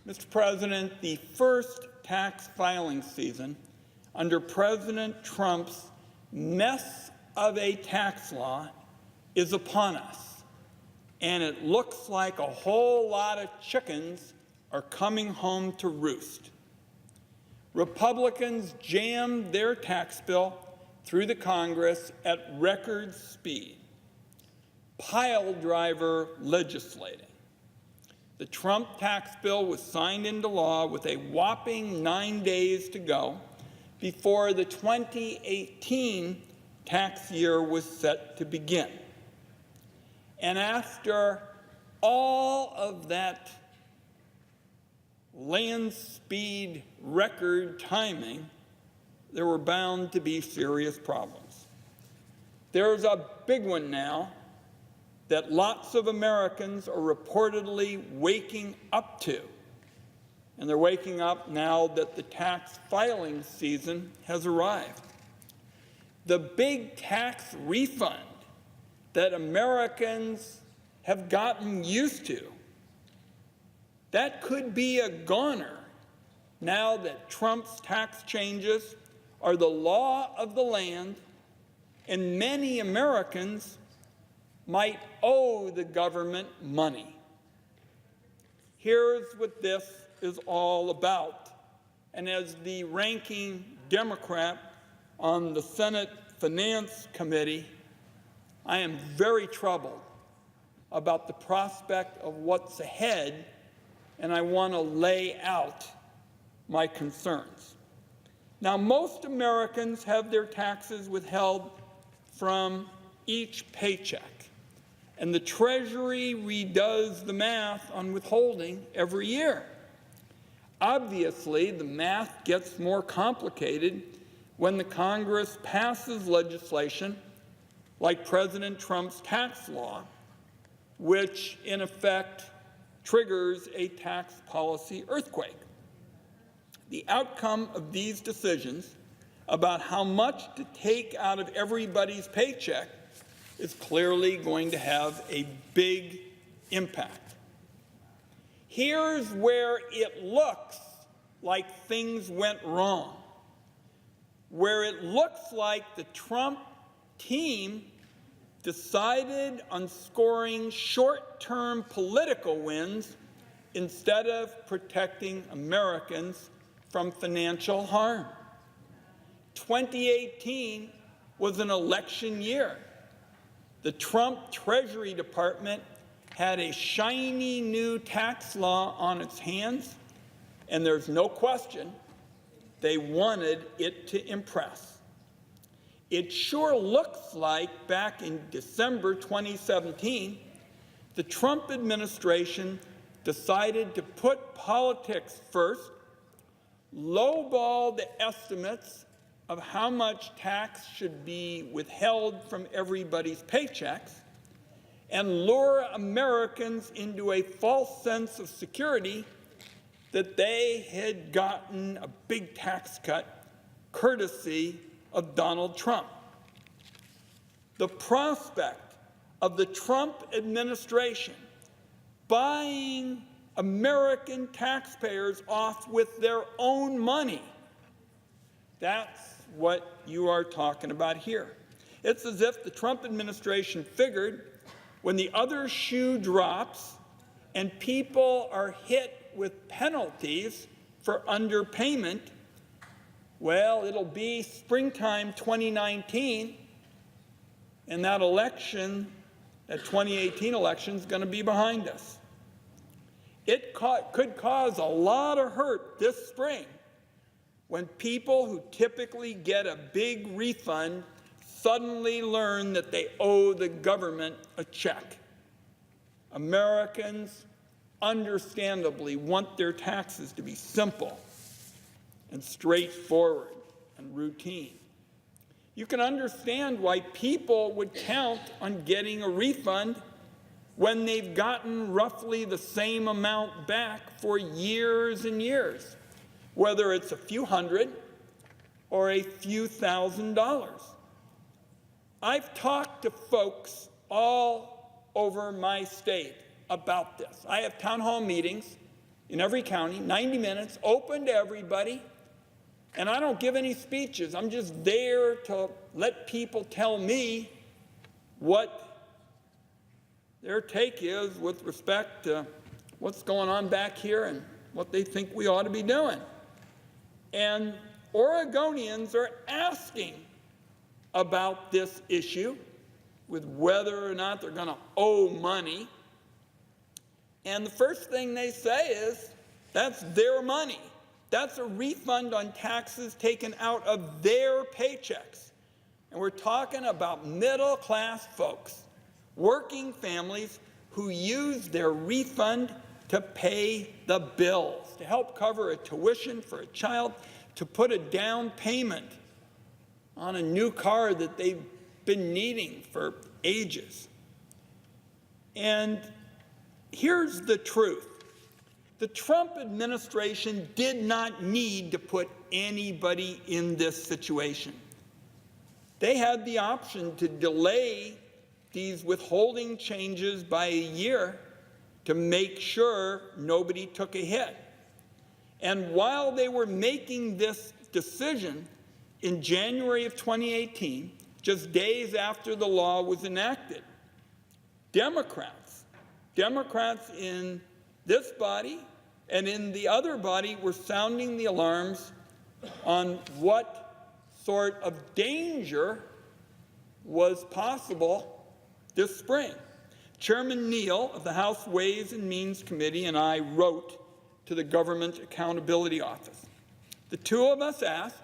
Mr. President, the first tax filing season under President Trump's mess of a tax law is upon us, and it looks like a whole lot of chickens are coming home to roost. Republicans jammed their tax bill through the Congress at record speed, pile driver legislating. The Trump tax bill was signed into law with a whopping 9 days to go before the 2018 tax year was set to begin. And after all of that land speed record timing, there were bound to be serious problems. There's a big one now that lots of Americans are reportedly waking up to. And they're waking up now that the tax filing season has arrived. The big tax refund that Americans have gotten used to, that could be a goner now that Trump's tax changes are the law of the land, and many Americans might owe the government money. Here's what this is all about. And as the ranking Democrat on the Senate Finance Committee, I am very troubled about the prospect of what's ahead, and I want to lay out my concerns. Now, most Americans have their taxes withheld from each paycheck, and the Treasury redoes the math on withholding every year. Obviously, the math gets more complicated when the Congress passes legislation like President Trump's tax law, which in effect triggers a tax policy earthquake. The outcome of these decisions about how much to take out of everybody's paycheck is clearly going to have a big impact. Here's where it looks like things went wrong, where it looks like the Trump team decided on scoring short-term political wins instead of protecting Americans from financial harm. 2018 was an election year. The Trump Treasury Department had a shiny new tax law on its hands, and there's no question they wanted it to impress. It sure looks like back in December 2017, the Trump administration decided to put politics first, lowball the estimates of how much tax should be withheld from everybody's paychecks, and lure Americans into a false sense of security that they had gotten a big tax cut courtesy of Donald Trump. The prospect of the Trump administration buying American taxpayers off with their own money, that's what you are talking about here. It's as if the Trump administration figured when the other shoe drops and people are hit with penalties for underpayment, well, it'll be springtime 2019, and that election, that 2018 election, is going to be behind us. It could cause a lot of hurt this spring when people who typically get a big refund suddenly learn that they owe the government a check. Americans understandably want their taxes to be simple and straightforward and routine. You can understand why people would count on getting a refund when they've gotten roughly the same amount back for years and years, whether it's a few hundred or a few $1,000s. I've talked to folks all over my state about this. I have town hall meetings in every county, 90 minutes, open to everybody. And I don't give any speeches. I'm just there to let people tell me what their take is with respect to what's going on back here and what they think we ought to be doing. And Oregonians are asking about this issue with whether or not they're going to owe money. And the first thing they say is, that's their money. That's a refund on taxes taken out of their paychecks. And we're talking about middle-class folks, working families who use their refund to pay the bills, to help cover a tuition for a child, to put a down payment on a new car that they've been needing for ages. And here's the truth. The Trump administration did not need to put anybody in this situation. They had the option to delay these withholding changes by a year to make sure nobody took a hit. And while they were making this decision in January of 2018, just days after the law was enacted, Democrats in this body and in the other body were sounding the alarms on what sort of danger was possible this spring. Chairman Neal of the House Ways and Means Committee and I wrote to the Government Accountability Office. The two of us asked,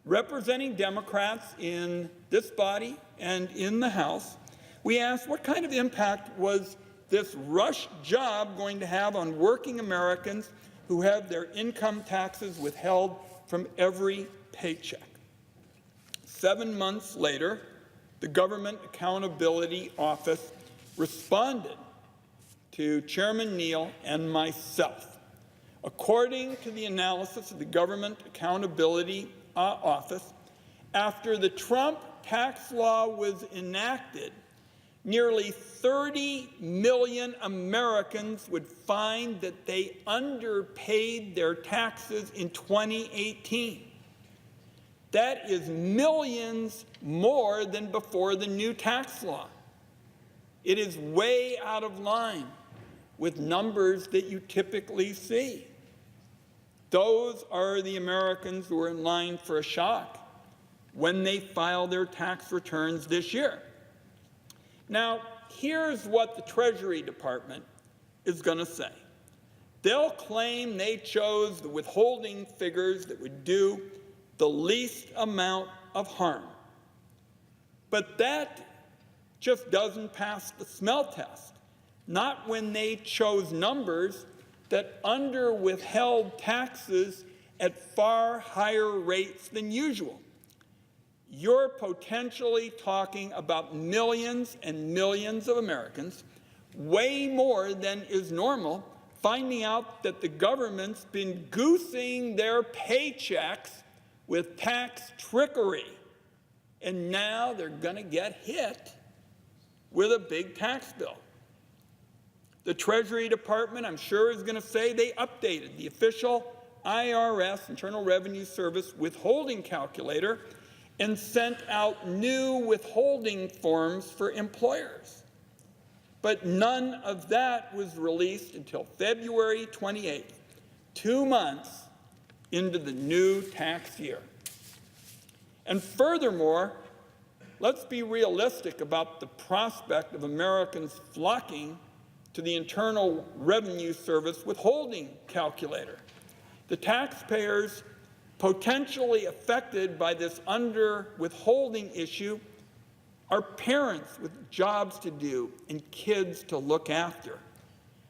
representing Democrats in this body and in the House, we asked what kind of impact was this rush job going to have on working Americans who have their income taxes withheld from every paycheck. 7 months later, the Government Accountability Office responded to Chairman Neal and myself. According to the analysis of the Government Accountability Office, after the Trump tax law was enacted, nearly 30 million Americans would find that they underpaid their taxes in 2018. That is millions more than before the new tax law. It is way out of line with numbers that you typically see. Those are the Americans who are in line for a shock when they file their tax returns this year. Now, here's what the Treasury Department is going to say. They'll claim they chose the withholding figures that would do the least amount of harm. But that just doesn't pass the smell test, not when they chose numbers that under-withheld taxes at far higher rates than usual. You're potentially talking about millions and millions of Americans, way more than is normal, finding out that the government's been goosing their paychecks with tax trickery. And now they're going to get hit with a big tax bill. The Treasury Department, I'm sure, is going to say they updated the official IRS, Internal Revenue Service, withholding calculator and sent out new withholding forms for employers. But none of that was released until February 28th, 2 months into the new tax year. And furthermore, let's be realistic about the prospect of Americans flocking to the Internal Revenue Service withholding calculator. The taxpayers potentially affected by this under-withholding issue are parents with jobs to do and kids to look after.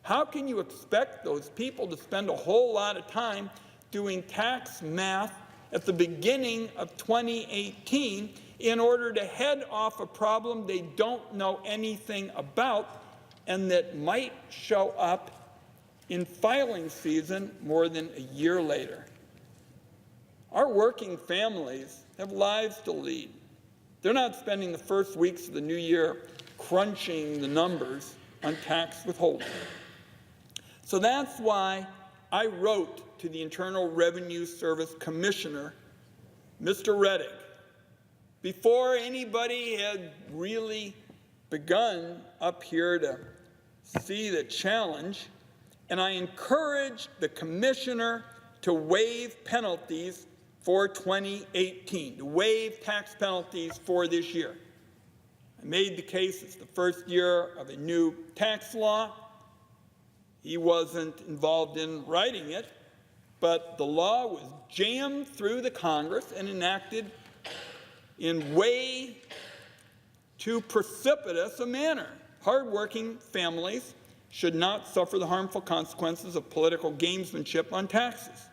How can you expect those people to spend a whole lot of time doing tax math at the beginning of 2018 in order to head off a problem they don't know anything about and that might show up in filing season more than a year later? Our working families have lives to lead. They're not spending the first weeks of the new year crunching the numbers on tax withholding. So that's why I wrote to the Internal Revenue Service Commissioner, Mr. Rettig, before anybody had really begun up here to see the challenge, and I encouraged the commissioner to waive penalties for 2018, to waive tax penalties for this year. I made the case it's the first year of a new tax law. He wasn't involved in writing it, but the law was jammed through the Congress and enacted in way too precipitous a manner. Hardworking families should not suffer the harmful consequences of political gamesmanship on taxes.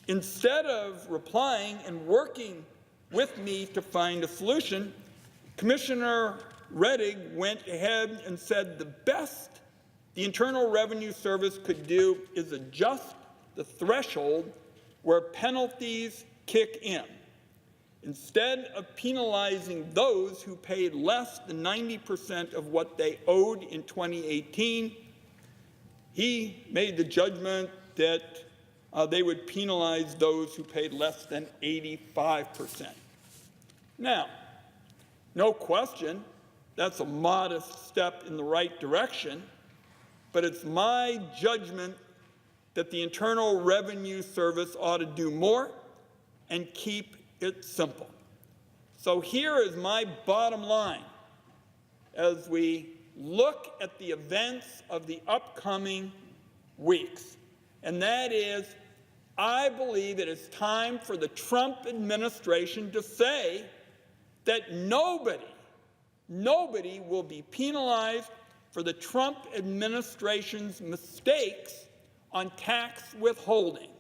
Instead of replying and working with me to find a solution, Commissioner Rettig went ahead and said the best the Internal Revenue Service could do is adjust the threshold where penalties kick in. Instead of penalizing those who paid less than 90% of what they owed in 2018, he made the judgment that they would penalize those who paid less than 85%. Now, no question, that's a modest step in the right direction, but it's my judgment that the Internal Revenue Service ought to do more and keep it simple. So here is my bottom line as we look at the events of the upcoming weeks, and that is, I believe it is time for the Trump administration to say that nobody will be penalized for the Trump administration's mistakes on tax withholding.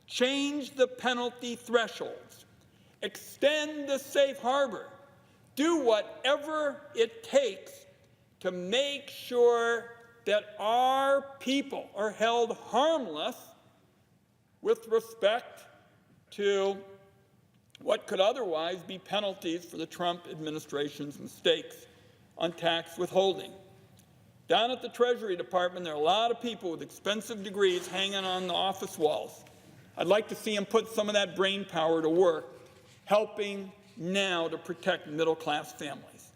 Change the penalty thresholds. Extend the safe harbor. Do whatever it takes to make sure that our people are held harmless with respect to what could otherwise be penalties for the Trump administration's mistakes on tax withholding. Down at the Treasury Department, there are a lot of people with expensive degrees hanging on the office walls. I'd like to see them put some of that brain power to work, helping now to protect middle-class families.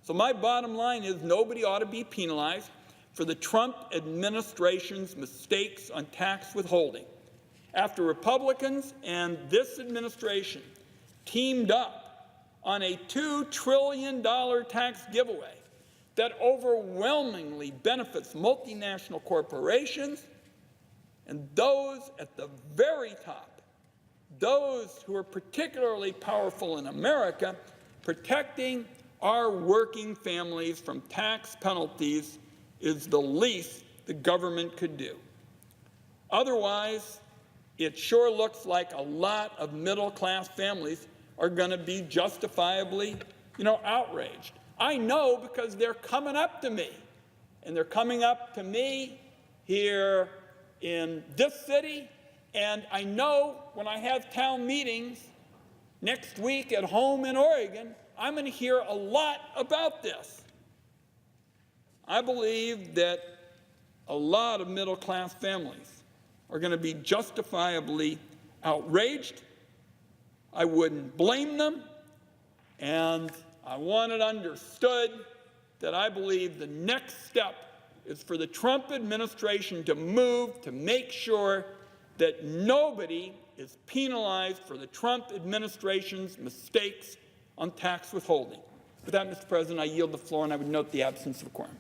So my bottom line is nobody ought to be penalized for the Trump administration's mistakes on tax withholding. After Republicans and this administration teamed up on a $2 trillion tax giveaway that overwhelmingly benefits multinational corporations and those at the very top, those who are particularly powerful in America, protecting our working families from tax penalties is the least the government could do. Otherwise, it sure looks like a lot of middle-class families are going to be justifiably, outraged. I know because they're coming up to me, and they're coming up to me here in this city, and I know when I have town meetings next week at home in Oregon, I'm going to hear a lot about this. I believe that a lot of middle-class families are going to be justifiably outraged. I wouldn't blame them, and I want it understood that I believe the next step is for the Trump administration to move to make sure that nobody is penalized for the Trump administration's mistakes on tax withholding. With that, Mr. President, I yield the floor, and I would note the absence of a quorum.